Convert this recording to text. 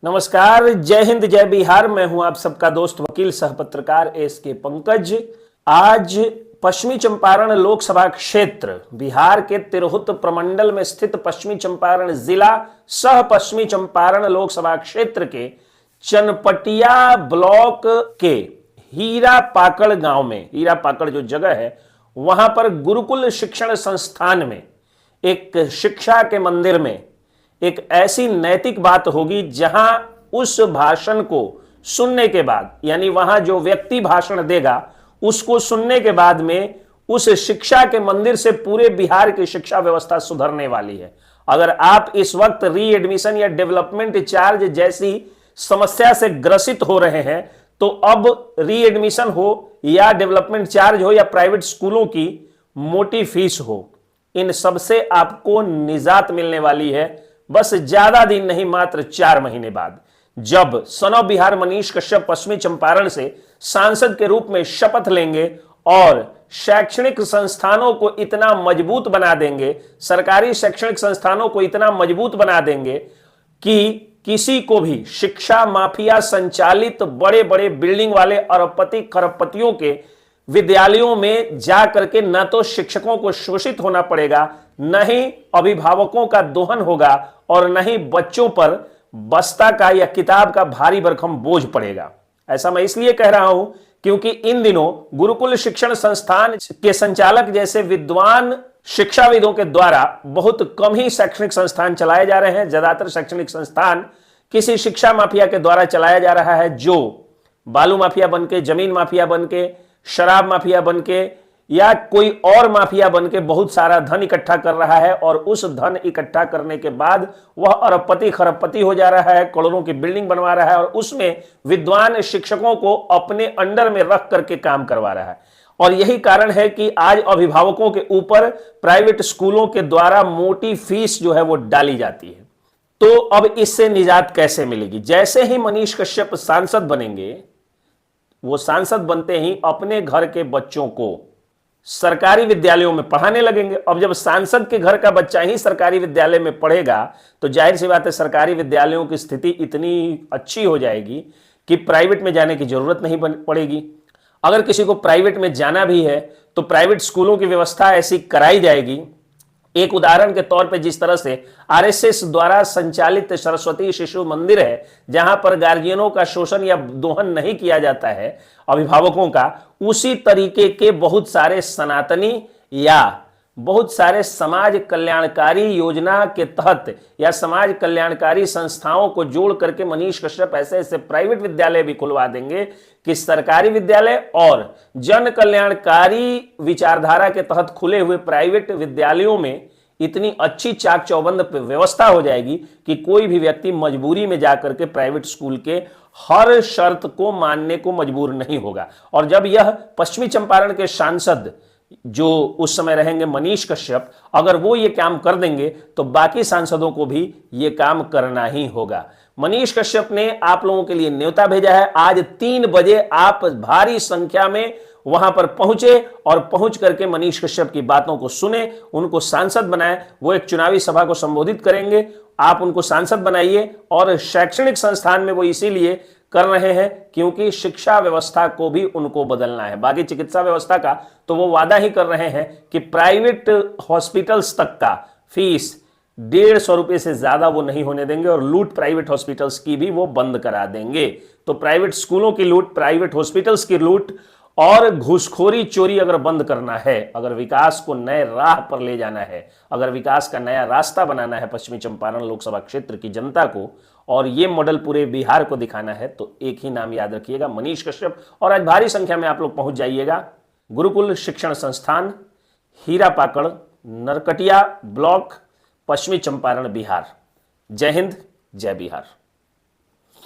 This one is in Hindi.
नमस्कार, जय हिंद, जय बिहार। मैं हूं आप सबका दोस्त वकील सह पत्रकार एस के पंकज। आज पश्चिमी चंपारण लोकसभा क्षेत्र बिहार के तिरहुत प्रमंडल में स्थित पश्चिमी चंपारण जिला सह पश्चिमी चंपारण लोकसभा क्षेत्र के चनपटिया ब्लॉक के हीरा पाकड़ गांव में, हीरा पाकड़ जो जगह है वहां पर गुरुकुल शिक्षण संस्थान में एक शिक्षा के मंदिर में एक ऐसी नैतिक बात होगी जहां उस भाषण को सुनने के बाद, यानी वहां जो व्यक्ति भाषण देगा उसको सुनने के बाद में उस शिक्षा के मंदिर से पूरे बिहार की शिक्षा व्यवस्था सुधरने वाली है। अगर आप इस वक्त री एडमिशन या डेवलपमेंट चार्ज जैसी समस्या से ग्रसित हो रहे हैं तो अब री एडमिशन हो या डेवलपमेंट चार्ज हो या प्राइवेट स्कूलों की मोटी फीस हो, इन सबसे आपको निजात मिलने वाली है। बस ज्यादा दिन नहीं, मात्र 4 महीने बाद, जब सनो बिहार मनीष कश्यप पश्चिमी चंपारण से सांसद के रूप में शपथ लेंगे और शैक्षणिक संस्थानों को इतना मजबूत बना देंगे, सरकारी शैक्षणिक संस्थानों को इतना मजबूत बना देंगे कि किसी को भी शिक्षा माफिया संचालित बड़े बड़े बिल्डिंग वाले अरबपति खरबपतियों के विद्यालयों में जा करके न तो शिक्षकों को शोषित होना पड़ेगा, न ही अभिभावकों का दोहन होगा और न ही बच्चों पर बस्ता का या किताब का भारी भरकम बोझ पड़ेगा। ऐसा मैं इसलिए कह रहा हूं क्योंकि इन दिनों गुरुकुल शिक्षण संस्थान के संचालक जैसे विद्वान शिक्षाविदों के द्वारा बहुत कम ही शैक्षणिक संस्थान चलाए जा रहे हैं। ज्यादातर शैक्षणिक संस्थान किसी शिक्षा माफिया के द्वारा चलाया जा रहा है, जो बालू माफिया बनके, जमीन माफिया बनके, शराब माफिया बनके या कोई और माफिया बनके बहुत सारा धन इकट्ठा कर रहा है और उस धन इकट्ठा करने के बाद वह अरबपति खरबपति हो जा रहा है, करोड़ों की बिल्डिंग बनवा रहा है और उसमें विद्वान शिक्षकों को अपने अंडर में रख करके काम करवा रहा है। और यही कारण है कि आज अभिभावकों के ऊपर प्राइवेट स्कूलों के द्वारा मोटी फीस जो है वो डाली जाती है। तो अब इससे निजात कैसे मिलेगी? जैसे ही मनीष कश्यप सांसद बनेंगे, वो सांसद बनते ही अपने घर के बच्चों को सरकारी विद्यालयों में पढ़ाने लगेंगे। अब जब सांसद के घर का बच्चा ही सरकारी विद्यालय में पढ़ेगा तो जाहिर सी बात है सरकारी विद्यालयों की स्थिति इतनी अच्छी हो जाएगी कि प्राइवेट में जाने की जरूरत नहीं पड़ेगी। अगर किसी को प्राइवेट में जाना भी है तो प्राइवेट स्कूलों की व्यवस्था ऐसी कराई जाएगी। एक उदाहरण के तौर पे जिस तरह से आरएसएस द्वारा संचालित सरस्वती शिशु मंदिर है, जहां पर गार्जियनों का शोषण या दोहन नहीं किया जाता है अभिभावकों का, उसी तरीके के बहुत सारे सनातनी या बहुत सारे समाज कल्याणकारी योजना के तहत या समाज कल्याणकारी संस्थाओं को जोड़ करके मनीष कश्यप ऐसे ऐसे प्राइवेट विद्यालय भी खुलवा देंगे कि सरकारी विद्यालय और जन कल्याणकारी विचारधारा के तहत खुले हुए प्राइवेट विद्यालयों में इतनी अच्छी चाक चौबंद व्यवस्था हो जाएगी कि कोई भी व्यक्ति मजबूरी में जाकर के प्राइवेट स्कूल के हर शर्त को मानने को मजबूर नहीं होगा। और जब यह पश्चिमी चंपारण के सांसद जो उस समय रहेंगे मनीष कश्यप, अगर वो ये काम कर देंगे तो बाकी सांसदों को भी ये काम करना ही होगा। मनीष कश्यप ने आप लोगों के लिए न्योता भेजा है। आज 3 बजे आप भारी संख्या में वहां पर पहुंचे और पहुंच करके मनीष कश्यप की बातों को सुने, उनको सांसद बनाए। वो एक चुनावी सभा को संबोधित करेंगे, आप उनको सांसद बनाइए। और शैक्षणिक संस्थान में वो इसीलिए कर रहे हैं क्योंकि शिक्षा व्यवस्था को भी उनको बदलना है। बाकी चिकित्सा व्यवस्था का तो वो वादा ही कर रहे हैं कि प्राइवेट हॉस्पिटल्स तक का फीस 150 रुपए से ज्यादा वो नहीं होने देंगे और लूट प्राइवेट हॉस्पिटल्स की भी वो बंद करा देंगे। तो प्राइवेट स्कूलों की लूट, प्राइवेट हॉस्पिटल्स की लूट और घूसखोरी चोरी अगर बंद करना है, अगर विकास को नए राह पर ले जाना है, अगर विकास का नया रास्ता बनाना है पश्चिमी चंपारण लोकसभा क्षेत्र की जनता को, और ये मॉडल पूरे बिहार को दिखाना है, तो एक ही नाम याद रखिएगा, मनीष कश्यप। और आज भारी संख्या में आप लोग पहुंच जाइएगा गुरुकुल शिक्षण संस्थान, हीरा पाकड़, नरकटिया ब्लॉक, पश्चिमी चंपारण, बिहार। जय हिंद, जय बिहार।